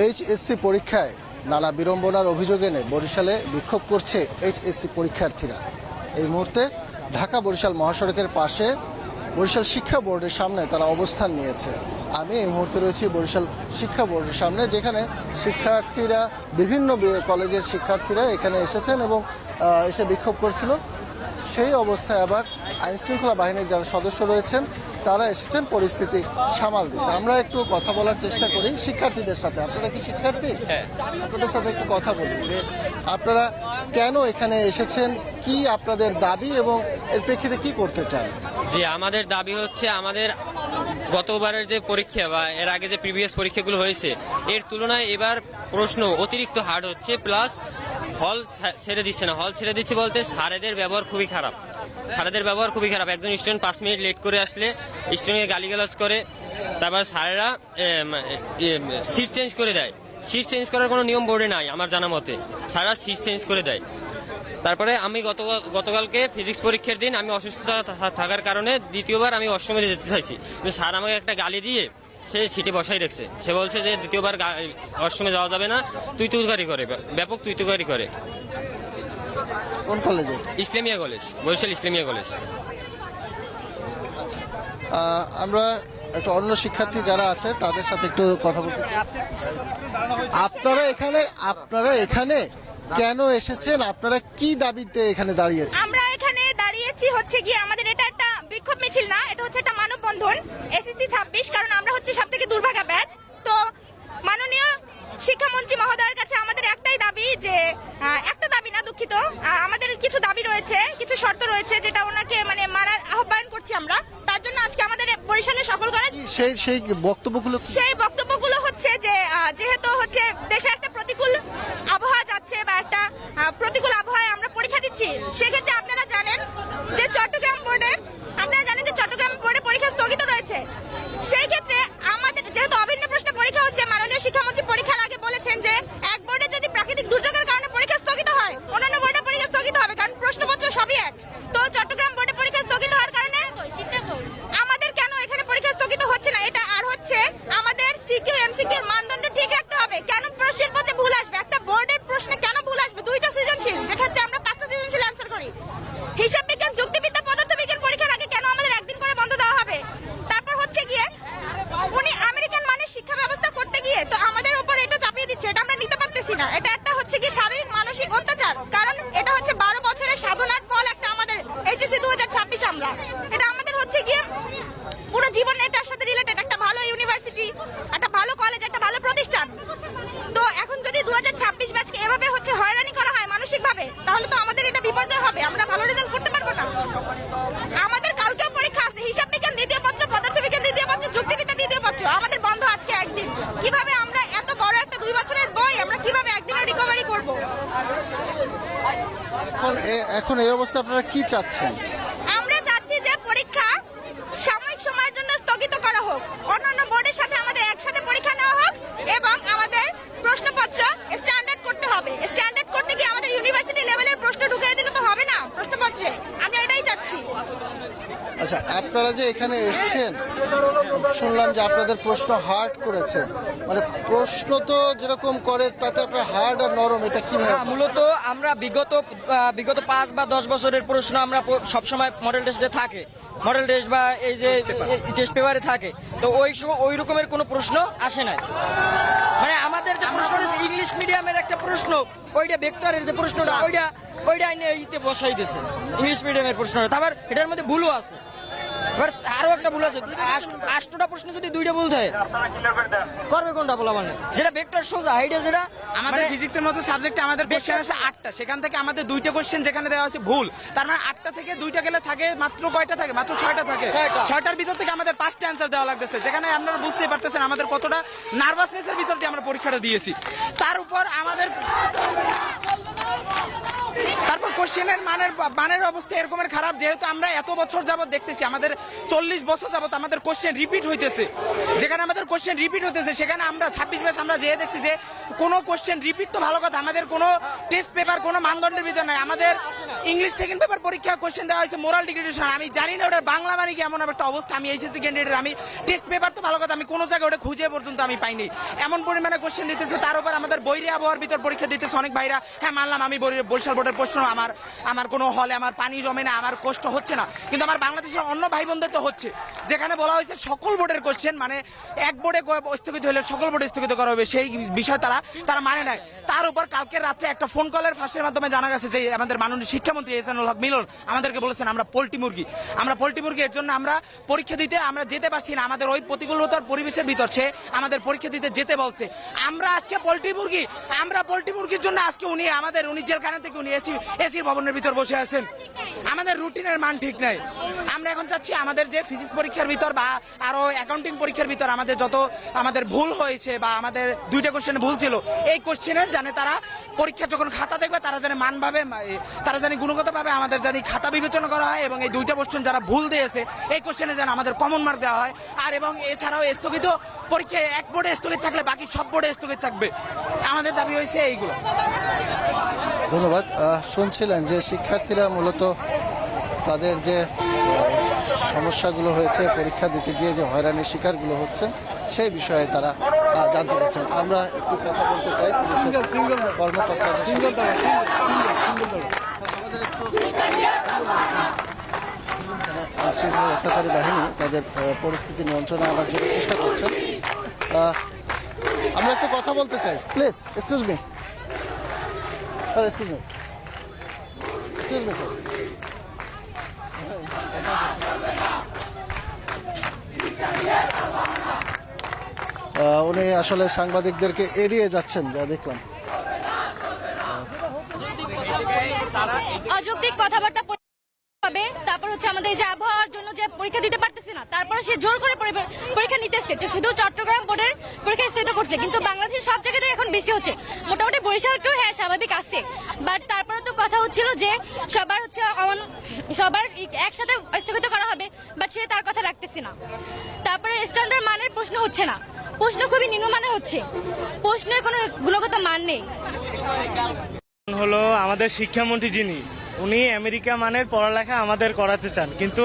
HSC পরীক্ষায় নানা বিড়ম্বনার অভিযোগ এনে বরিশালে বিক্ষোভ করছে এইচএসসি পরীক্ষার্থীরা। এই মুহূর্তে ঢাকা বরিশাল মহাসড়কের পাশে বরিশাল শিক্ষা বোর্ডের সামনে তারা অবস্থান নিয়েছে। আমি এই মুহূর্তে রয়েছি বরিশাল শিক্ষা বোর্ডের সামনে, যেখানে শিক্ষার্থীরা বিভিন্ন কলেজের শিক্ষার্থীরা এখানে এসেছেন এবং এসে বিক্ষোভ করছিল। সেই অবস্থায় আবার আইনশৃঙ্খলা বাহিনীর যারা সদস্য রয়েছেন তারা এসেছেন পরিস্থিতি সামাল দিতে। আমরা একটু কথা বলার চেষ্টা করি শিক্ষার্থীদের সাথে। আপনারা কি শিক্ষার্থী? আপনাদের সাথে একটু কথা বলি যে আপনারা কেন এখানে এসেছেন, কি আপনাদের দাবি এবং এর প্রেক্ষিতে কি করতে চান? জি, আমাদের দাবি হচ্ছে আমাদের গতবারের যে পরীক্ষা বা এর আগে যে প্রিভিয়াস পরীক্ষাগুলো হয়েছে এর তুলনায় এবার প্রশ্ন অতিরিক্ত হার্ড হচ্ছে, প্লাস হল ছেড়ে দিচ্ছে না। হল ছেড়ে দিচ্ছে বলতে স্যারেদের ব্যবহার খুবই খারাপ। একজন স্টুডেন্ট 5 মিনিট লেট করে আসলে স্টুডেন্টকে গালিগালাজ করে। তারপর স্যারেরা সিট চেঞ্জ করে দেয়। সিট চেঞ্জ করার কোনো নিয়ম বোর্ডে নাই আমার জানা মতে, স্যারেরা সিট চেঞ্জ করে দেয়। তারপরে আমি গতকালকে ফিজিক্স পরীক্ষার দিন আমি অসুস্থতা থাকার কারণে দ্বিতীয়বার আমি অষ্টমে যেতে চাইছি, কিন্তু স্যার আমাকে একটা গালি দিয়ে সে সিটে বসাই রেখেছে। সে বলছে যে দ্বিতীয়বার অষ্টমে যাওয়া যাবে না, তুই-তুকারি করে, ব্যাপক তুই-তুকারি করে। কোন কলেজে? Islamia college, Barishal Islamia college. আমরা একটু অন্য শিক্ষার্থী যারা আছে তাদের সাথে একটু কথা বলতে চাই। আপনারা এখানে কেন এসেছেন? আপনারা কি দাবিতে এখানে দাঁড়িয়েছেন? আমরা এখানে দাঁড়িয়েছি হচ্ছে গিয়ে আমাদের এটা একটা বিক্ষোভ মিছিল না, এটা হচ্ছে একটা মানববন্ধন এসএসসি 26। কারণ আমরা হচ্ছে সবথেকে দুর্ভাগা ব্যাচ। তো মাননীয় শিক্ষামন্ত্রী মহোদয়ের কাছে আমাদের একটাই দাবি, যে একটা দাবি না, দুঃখিত, আমাদের কিছু দাবি রয়েছে, কিছু শর্ত রয়েছে, যেটা ওনাকে মানার আহ্বান করছি আমরা। তার জন্য আজকে আমাদের বরিশালের সকল কলেজ সেই বক্তব্যগুলো হচ্ছে যে যেহেতু হচ্ছে দেশে একটা প্রতিকূল আবহাওয়া যাচ্ছে বা একটা প্রতিকূল আবহাওয়ায় আমরা পরীক্ষা দিচ্ছি, সেক্ষেত্রে আপনারা জানেন যে চট্টগ্রাম বোর্ডে পরীক্ষা স্থগিত রয়েছে। সেই ক্ষেত্রে আমাদের যেহেতু অভিন্ন প্রশ্নে পরীক্ষা হচ্ছে, মাননীয় শিক্ষামন্ত্রী পরীক্ষার আগে বলেছেন যে এক বোর্ডে যদি প্রাকৃতিক দুর্যোগের কারণে পরীক্ষা স্থগিত হয়, অন্যান্য বোর্ডে পরীক্ষা স্থগিত হবে, কারণ প্রশ্নপত্র সবই এক। তো চট্টগ্রাম বোর্ডে পরীক্ষা স্থগিত হওয়ার কারণে আমাদের কেন এখানে পরীক্ষা স্থগিত হচ্ছে না, এটা আর হচ্ছে আমাদের সিকিউ এমসিকিউ এর মানদণ্ড ঠিক রাখতে হবে। কেন প্রশ্নপত্রে ভুল আসবে? একটা বোর্ডের প্রশ্নে কেন ভুল আসবে? 2টা সৃজনশীল, যেক্ষেত্রে আমরা 5টা সৃজনশীল অ্যান্সার করি। হিসাব বিজ্ঞান, যুক্তিবিদ্যা, পদার্থবিজ্ঞান পরীক্ষার আগে কেন আমাদের একদিন করে বন্ধ দেওয়া হবে? তারপর হচ্ছে গিয়ে উনি আমেরিকান মানের শিক্ষা ব্যবস্থা করতে গিয়ে তো আমাদের উপর এটা চাপিয়ে দিচ্ছে, এটা আমরা নিতে পারতেছি না। এটা একটা হচ্ছে কি শারীরিক মানসিক অত্যাচার, কারণ এটা হচ্ছে 12 বছরের সাধনার ফল একটা আমাদের এইচএসসি 2026। আমরা এটা আমাদের হচ্ছে গিয়ে পুরো জীবন এটার সাথে রিলেটেড, একটা ভালো ইউনিভার্সিটি, একটা ভালো কলেজ, একটা ভালো প্রতিষ্ঠান। তো এখন যদি 2026 ব্যাচকে এভাবে হচ্ছে হয়রানি করা হয় মানসিকভাবে, তাহলে তো আমাদের এটা বিপর্যয় হবে, আমরা ভালো রেজাল্ট করতে পারবো না। আমাদের কালকেও পরীক্ষা আছে, হিসাব বিজ্ঞান দ্বিতীয় পত্র, পদার্থবিজ্ঞান দ্বিতীয় পত্র, যুক্তিবিদ্যা দ্বিতীয় পত্র, আমাদের বন্ধ আজকে একদিন। কিভাবে আমরা এত বড় একটা 2 বছরের বই আমরা কিভাবে একদিনে রিকভারি করব? এখন এই অবস্থা আপনারা কি চাচ্ছেন? আমরা চাচ্ছি যে পরীক্ষা সাময়িক সময়ের জন্য স্থগিত করা হোক, অন্যান্য বোর্ডের সাথে আমাদের একসাথে পরীক্ষা নেওয়া হোক, এবং আমাদের প্রশ্নপত্র স্ট্যান্ডার্ড করতে হবে। স্ট্যান্ডার্ড করতে গিয়ে আমাদের ইউনিভার্সিটি লেভেলের প্রশ্ন ঢুকিয়ে দিলে তো হবে না প্রশ্নপত্রে, আমরা এটাই চাচ্ছি। আচ্ছা, আপনারা যে এখানে এসেছেন, শুনলাম যে আপনাদের প্রশ্ন হার্ড করেছে, প্রশ্ন তো যেরকম করে তাতে আপনার হার্ড আর নরম, এটা কিভাবে? মূলত আমরা বিগত 5 বা 10 বছরের প্রশ্ন আমরা সবসময় মডেল টেস্টে থাকে, মডেল টেস্ট বা এই যে টেস্ট পেপারে থাকে, তো ওই রকমের কোনো প্রশ্ন আসে না। আমাদের যে প্রশ্ন ইংলিশ মিডিয়ামের একটা প্রশ্ন, ওইটা ভেক্টরের যে প্রশ্নটা ওইটা আইনে এইতে বসাই দিয়েছে ইংলিশ মিডিয়ামের প্রশ্নটা। তারপর এটার মধ্যে ভুলও আছে, আরো একটা ভুল আছে। 8টা প্রশ্ন যদি 2টা ভুল থাকে করবে কোনটা বলা? যেটা ভেক্টর সোজা এইটা, যেটা আমাদের ফিজিক্সের মতো সাবজেক্টে আমাদের কোশ্চেন আছে 8টা, সেখান থেকে আমাদের 2টা কোশ্চেন যেখানে দেওয়া আছে ভুল, তার মানে 8টা থেকে 2টা গেলে থাকে মাত্র কয়টা থাকে? মাত্র 6টা থাকে। 6টার ভিতর থেকে আমাদের 5টা অ্যান্সার দেওয়া লাগতেছে, যেখানে আপনারা বুঝতেই পারতেছেন আমাদের কতটা নার্ভাসনেসের ভিতর দিয়ে আমরা পরীক্ষাটা দিয়েছি। তার উপর আমাদের কোশ্চেনের মানের অবস্থা এরকমের খারাপ, যেহেতু আমরা এত বছর যাবত দেখতেছি, আমাদের 40 বছর যাবত আমাদের কোশ্চেন রিপিট হইতেছে। যেখানে আমাদের কোশ্চেন রিপিট হইতেছে সেখানে আমরা 26 ব্যাচ আমরা যেয়ে দেখছি যে কোনো কোশ্চেন রিপিট তো ভালো কথা, আমাদের কোনো টেস্ট পেপার কোনো মানদণ্ডের ভিতরে নাই। আমাদের ইংলিশ সেকেন্ড পেপার পরীক্ষা কোশ্চেন দেওয়া হয়েছে মোরাল ডিগ্রেডেশন। আমি জানি না ওটার বাংলা মানে কি, এমন একটা অবস্থা। আমি এইচএসসি ক্যান্ডিডেট, আমি টেস্ট পেপার তো ভালো কথা, আমি কোনো জায়গায় ওটা খুঁজে পর্যন্ত আমি পাইনি। এমন পরিমাণে কোশ্চেন দিতেছে, তার উপর আমাদের বৈরী আবহাওয়ার ভিতর পরীক্ষা দিতেছে অনেক ভাইরা। হ্যাঁ মানলাম আমি বরিশাল বোর্ডের প্রশ্ন, আমার কোনো হলে আমার পানি জমে না, আমার কষ্ট হচ্ছে না, কিন্তু আমার বাংলাদেশের অন্য ভাই বোনদের তো হচ্ছে। যেখানে বলা হয়েছে সকল বোর্ডের কোশ্চেন মানে এক বোর্ডে স্থগিত হলে সকল বোর্ডে স্থগিত করা হবে, সেই বিষয় তারা মানে নাই। তার উপর কালকে রাত্রে একটা ফোন কলের ফাঁসের মাধ্যমে জানা গেছে যে আমাদের মাননীয় শিক্ষামন্ত্রী এহসানুল হক মিলন আমাদেরকে বলেছেন আমরা পোল্ট্রি মুরগি এর জন্য আমরা পরীক্ষা দিতে আমরা যেতে পারছি না, আমাদের ওই প্রতিকূলতার পরিবেশের ভিতর সে আমাদের পরীক্ষা দিতে যেতে বলছে। আমরা আজকে পোল্ট্রি মুরগির জন্য আজকে উনি জেলখানা থেকে উনি এসির ভবনের ভিতর বসে আছেন। আমাদের রুটিনের মান ঠিক নাই। আমরা এখন চাচ্ছি আমাদের যে ফিজিক্স পরীক্ষার ভিতর বা আরো অ্যাকাউন্টিং পরীক্ষার ভিতর আমাদের ভুল হয়েছে বা আমাদের 2টা কোশ্চেনে ভুল ছিল, এই কোশ্চেনে জানে তারা পরীক্ষা যখন খাতা দেখবে তারা জানে মানভাবে, তারা জানে গুণগতভাবে আমাদের জানি খাতা বিবেচনা করা হয় এবং এই 2টা কোশ্চেন যারা ভুল দিয়েছে এই কোশ্চেনে যেন আমাদের কমন মার্ক দেওয়া হয়। আর এবং এছাড়াও স্থগিত পরীক্ষায় এক বোর্ডে স্থগিত থাকলে বাকি সব বোর্ডে স্থগিত থাকবে। আমাদের দাবি হয়েছে এইগুলো। ধন্যবাদ। শুনছিলেন যে শিক্ষার্থীরা মূলত তাদের যে সমস্যাগুলো হয়েছে পরীক্ষা দিতে গিয়ে যে হয়রানির শিকারগুলো হচ্ছেন সেই বিষয়ে তারা জানতে চাচ্ছেন। আমরা একটু কথা বলতে চাই কর্মকর্তা আইনশৃঙ্খলা রক্ষাকারী বাহিনী তাদের পরিস্থিতি নিয়ন্ত্রণে আনার জন্য চেষ্টা করছেন। আমরা একটু কথা বলতে চাই, please excuse me sir, excuse me sir. উনি আসলে সাংবাদিকদেরকে এড়িয়ে যাচ্ছেন যা দেখলাম। অযৌক্তিক কথাবার্তা হবে, তারপর হচ্ছে আমাদের যে আবহাওয়ার জন্য যে পরীক্ষা দিতে পারতেছে না, তারপরে সে জোর করে পরীক্ষা নিতেছে। শুধু চট্টগ্রাম বোর্ডের পরীক্ষা স্থগিত করছে, কিন্তু বাংলাদেশের সব জায়গাতে এখন বৃষ্টি হচ্ছে। মোটামুটি বরিশালকেও হ্যাঁ স্বাভাবিক আছে, বাট তারপরে তো কথা হচ্ছিল যে সবার একসাথে স্থগিত করা হবে, বাট সে তার কথা রাখতেছে না। তারপরে স্ট্যান্ডার্ড মানের প্রশ্ন হচ্ছে না, প্রশ্ন খুবই নিম্নমানের হচ্ছে, প্রশ্নের কোনো গুণগত মান নেই। হলো আমাদের শিক্ষামন্ত্রী যিনি, উনি আমেরিকা মানের পড়ালেখা আমাদের করাতে চান, কিন্তু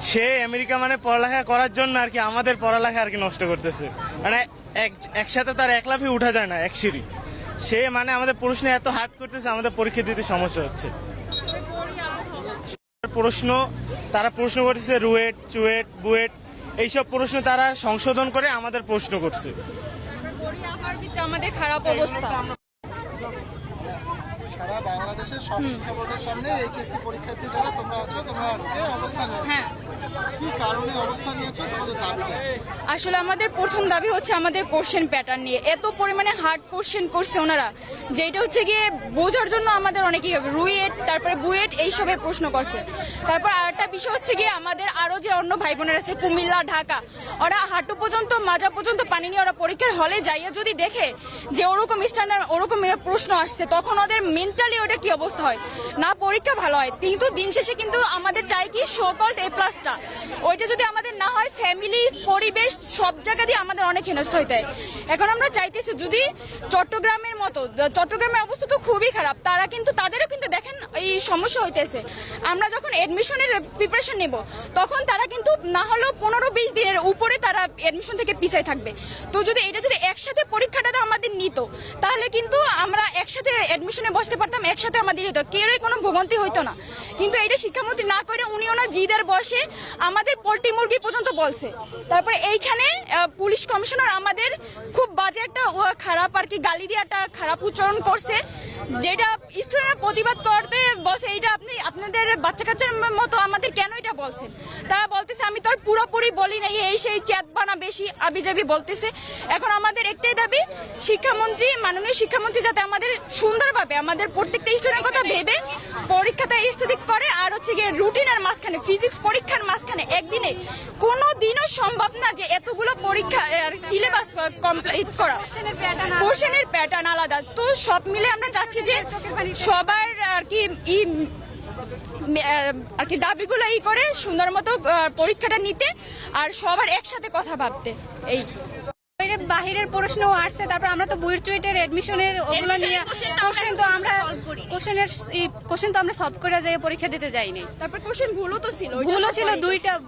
সে আমেরিকা মানের পড়ালেখা করার জন্য আর কি আমাদের পড়ালেখা আর কি নষ্ট করতেছে। মানে একসাথে তার এক লাফে উঠা যায় না এক সিঁড়ি। সে মানে আমাদের প্রশ্ন এত হার্ড করতেছে, আমাদের পরীক্ষা দিতে সমস্যা হচ্ছে। তারা প্রশ্ন করতেছে রুয়েট, চুয়েট, বুয়েট, এইসব প্রশ্ন তারা সংশোধন করে আমাদের প্রশ্ন করছে। আমাদের খারাপ অবস্থা। সারা বাংলাদেশের সব শিক্ষা বোর্ডের সামনে এইচএসসি পরীক্ষার্থী যারা তোমরা আছো, তোমরা আজকে অবস্থান নিয়েছো। হ্যাঁ, কি কারণে অবস্থান নিয়েছো, তোমাদের দাবিটা? আসলে আমাদের প্রথম দাবি হচ্ছে আমাদের কোশ্চেন প্যাটার্ন নিয়ে। এত পরিমাণে হার্ড কোশ্চেন করছে ওনারা, যেটা হচ্ছে গিয়ে বোঝার জন্য আমাদের অনেকেই হবে রুয়েট, তারপরে বুয়েট এইসবের প্রশ্ন করছে। তারপর আরেকটা বিষয় হচ্ছে গিয়ে আমাদের আরো যে অন্য ভাই বোনেরা আছে কুমিল্লা, ঢাকা, ওরা হাঁটু পর্যন্ত মাজা পর্যন্ত পানি নিয়ে ওরা পরীক্ষার হলে যাইয়া যদি দেখে যে ওরকম স্ট্যান্ডার্ড ওরকম প্রশ্ন আসছে, তখন ওদের মেন্টালি ওটা কি অবস্থা হয় না, পরীক্ষা ভালো হয়। কিন্তু দিন শেষে কিন্তু আমাদের চাই কি সো-কল্ড A+টা, ওইটা যদি আমাদের না হয় ফ্যামিলি, পরিবেশ সব জায়গা দিয়ে আমাদের অনেক হেনস্থা হইতে হয়। এখন আমরা চাইতেছি যদি চট্টগ্রামের মতো, চট্টগ্রামের অবস্থা তো খুবই খারাপ, তারা কিন্তু তাদেরও কিন্তু দেখেন এই সমস্যা হইতেছে। আমরা যখন এডমিশনের প্রিপারেশন নেব তখন তারা কিন্তু না হলেও 15-20 দিনের উপরে তারা এডমিশন থেকে পিছায় থাকবে। তো যদি এটা যদি একসাথে পরীক্ষাটা আমাদের নিত, তাহলে কিন্তু আমরা একসাথে এডমিশনে বসতে পারতাম, একসাথে আমাদের হতো, কেউই কোনো ভোগান্তি হইতো না। কিন্তু এটা শিক্ষামন্ত্রী না করে উনি ওনার জিদের বসে আমাদের পোল্ট্রি মুরগি পর্যন্ত বলছে। তারপরে এইখানে পুলিশ কমিশনার আমাদের খুব বাজে একটা খারাপ আর কি গালি দিয়ে একটা খারাপ উচ্চারণ করছে, যেটা স্টুডেন্টরা প্রতিবাদ করতে বসে। এইটা আপনি আপনাদের বাচ্চা কাচ্চার মতো আমাদের কেন এটা বলছেন? তারা বলতেছে আমি তো আর পুরোপুরি বলি নাই, এই সেই চ্যাট বানা বেশি আবিজাবি বলতেছে। এখন আমাদের একটাই দাবি, শিক্ষামন্ত্রী, মাননীয় শিক্ষামন্ত্রী যাতে আমাদের সুন্দরভাবে আমাদের প্রত্যেকটা স্টুডেন্টের কথা ভেবে পরীক্ষাটা স্থগিত করে। আর হচ্ছে গিয়ে রুটিনের মাঝখানে ফিজিক্স পরীক্ষার মাঝখানে একদিনে কোনো দিনও সম্ভব না যে এতগুলো পরীক্ষা সিলেবাস কমপ্লিট করা, কোশ্চেনের প্যাটার্ন আলাদা। তো সব মিলে আমরা চাচ্ছি যে সবার আর কি দাবিগুলো করে সুন্দর মতো পরীক্ষাটা নিতে আর সবার একসাথে কথা ভাবতে। এই বাহিরের প্রশ্ন আসছে, তারপর আমরা তো বইয়ের চুইটের এডমিশনের ওগুলো নিয়ে কোশ্চেন তো আমরা সলভ করে যাই পরীক্ষা দিতে যাইনি। তারপর কোশ্চেন ভুলও ছিল,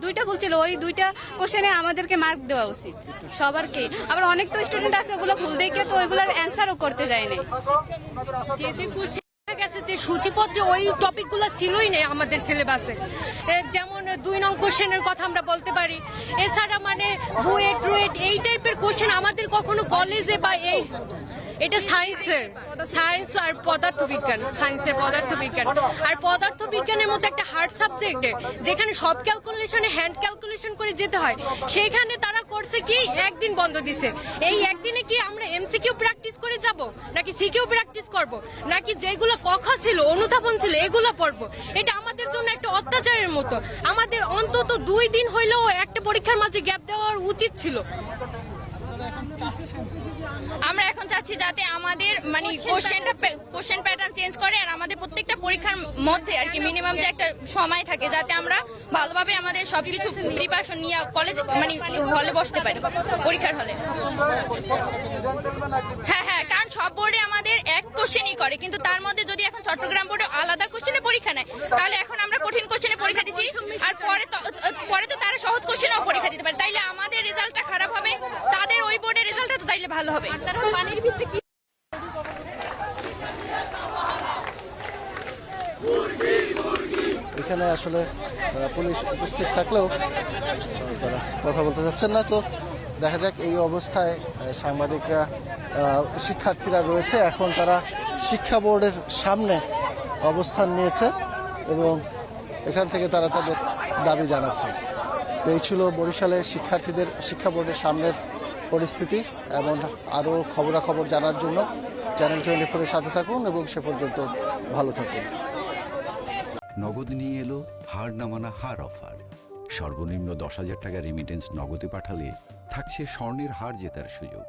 দুইটা ভুল ছিল। ওই দুইটা কোশ্চেনে আমাদেরকে মার্ক দেওয়া উচিত সবারকে। আবার অনেক তো স্টুডেন্ট আছে ওগুলো ভুল দেখে তো ওইগুলোর অ্যান্সারও করতে যায়নি। যে কোশ্চেন গেছে যে সূচিপত্র ওই টপিকগুলো ছিলই না আমাদের সিলেবাসে। যেমন 2 নং কোশ্চেনের কথা আমরা বলতে পারি। এছাড়া মানে বুয়েট রুয়েট এই টাইপের কোশ্চেন আমাদের কখনো কলেজে বা এটা সায়েন্স আর পদার্থবিজ্ঞান, সায়েন্সের পদার্থবিজ্ঞান। আর পদার্থবিজ্ঞানের মতো একটা হার্ড সাবজেক্টে যেখানে সব ক্যালকুলেশনে হ্যান্ড ক্যালকুলেশন করে যেতে হয়, সেখানে তারা করছে কি একদিন বন্ধ দিছে। এই একদিনে কি আমরা এমসিকিউ প্র্যাকটিস করে যাব, নাকি সিকিউ প্র্যাকটিস করব, নাকি যেগুলো কথা ছিল অনুধাবন ছিল এগুলো পড়বো? এটা আমাদের জন্য একটা অত্যাচারের মতো। আমাদের অন্তত 2 দিন হইলেও একটা পরীক্ষার মাঝে গ্যাপ দেওয়া উচিত ছিল। আমরা এখন চাচ্ছি যাতে আমাদের মানে কোশ্চেন প্যাটার্ন চেঞ্জ করে আর আমাদের প্রত্যেকটা পরীক্ষার মধ্যে আর কি মিনিমাম যে একটা সময় থাকে যাতে আমরা ভালোভাবে আমাদের সবকিছু প্রিপারেশন নিয়ে কলেজ মানে হলে বসতে পারি, পরীক্ষার হলে। হ্যাঁ, কারণ সব বোর্ডে আমাদের এক কোশ্চেনই করে, কিন্তু তার মধ্যে যদি এখন চট্টগ্রাম বোর্ডে আলাদা কোশ্চেনে পরীক্ষা নেয়, তাহলে এখন আমরা কঠিন কোশ্চেনে পরীক্ষা দিচ্ছি আর পরে তো তারা সহজ কোশ্চেনেও পরীক্ষা দিতে পারে। তাইলে আমাদের রেজাল্টটা খারাপ হবে, তাদের ওই বোর্ডের রেজাল্টটা তো তাইলে ভালো হবে। এখানে আসলে পুলিশ উপস্থিত থাকলেও তারা কথা বলতে চাচ্ছেন না। তো দেখা যাক, এই অবস্থায় সাংবাদিকরা শিক্ষার্থীরা রয়েছে, এখন তারা শিক্ষা বোর্ডের সামনে অবস্থান নিয়েছে এবং এখান থেকে তারা তাদের দাবি জানাচ্ছে। তো এই ছিল বরিশালের শিক্ষার্থীদের শিক্ষা বোর্ডের সামনের পরিস্থিতি। এমন আরও খবরাখবর জানার জন্য চ্যানেল 24-এর সাথে থাকুন এবং সে পর্যন্ত ভালো থাকুন। নগদ নিয়ে এলো হার না মানা হার অফার। সর্বনিম্ন 10,000 টাকা রেমিটেন্স নগদে পাঠালে থাকছে স্বর্ণের হার জেতার সুযোগ।